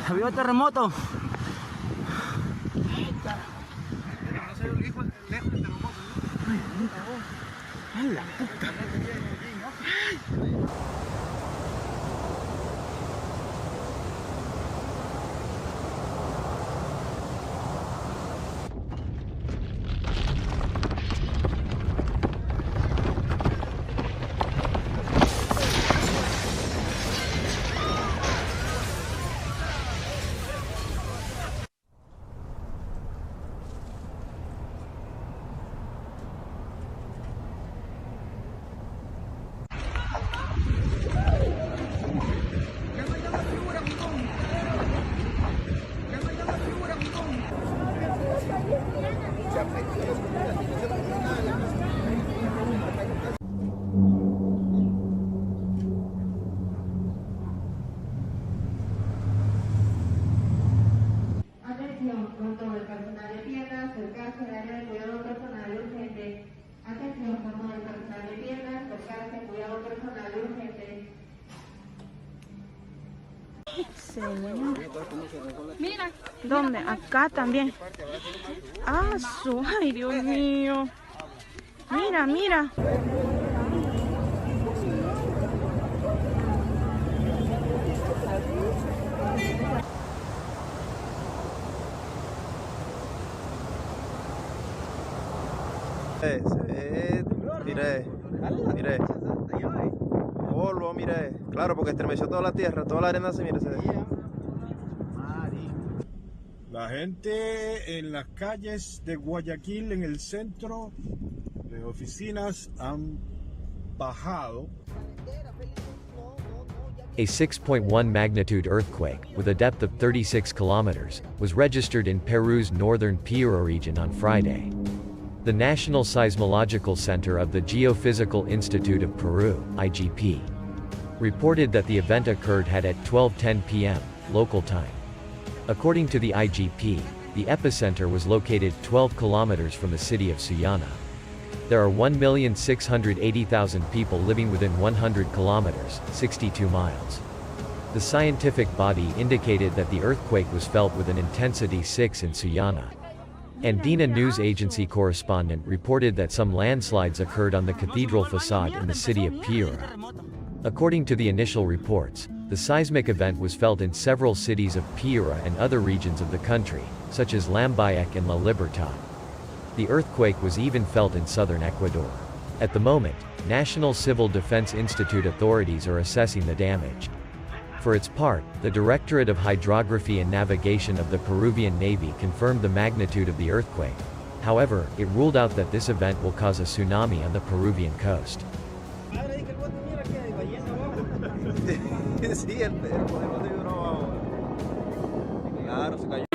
Había terremoto. ¡A la puta! Con todo el personal de piernas, acercarse al área de cuidado personal urgente. Atención, con todo el personal de piernas, acercarse al cuidado personal urgente. Mira. ¿Dónde? Acá también. Ah, ay, Dios mío. Mira, mira. Mire, polvo, mire, claro, porque estremeció toda la tierra, toda la arena se mire, se ve. La gente en las calles de Guayaquil, en el centro de oficinas, han bajado. A 6.1 magnitude earthquake, with a depth of 36 kilometers, was registered in Peru's northern Piura region on Friday. The National Seismological Center of the Geophysical Institute of Peru, IGP, reported that the event occurred at 12:10 p.m. local time. According to the IGP, the epicenter was located 12 kilometers from the city of Suyana. There are 1,680,000 people living within 100 kilometers, 62 miles. The scientific body indicated that the earthquake was felt with an intensity 6 in Suyana. Andina News Agency correspondent reported that some landslides occurred on the cathedral facade in the city of Piura. According to the initial reports, the seismic event was felt in several cities of Piura and other regions of the country, such as Lambayeque and La Libertad. The earthquake was even felt in southern Ecuador. At the moment, National Civil Defense Institute authorities are assessing the damage. For its part, the Directorate of Hydrography and Navigation of the Peruvian Navy confirmed the magnitude of the earthquake. However, it ruled out that this event will cause a tsunami on the Peruvian coast. Sí, el bote vibra abajo. Claro, se cayó.